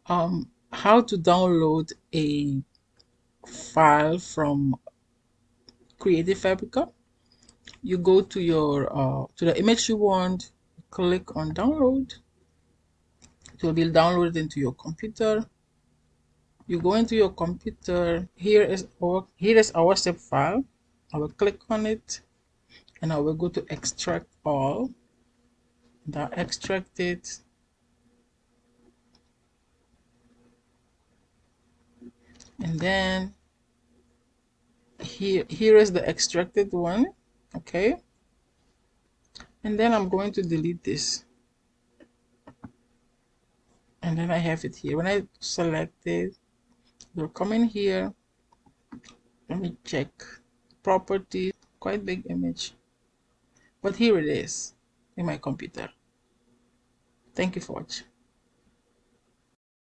how to download a file from Creative Fabrica. You go to your to the image you want, click on download. It will be downloaded into your computer. You go into your computer. Here is our zip file. I will click on it and I will go to extract all, and I extract it. And then here is the extracted one. Okay, and then I'm going to delete this, and then I have it here. When I select it, you'll come in here. Let me check properties. Quite big image, but here it is in my computer. Thank you for watching.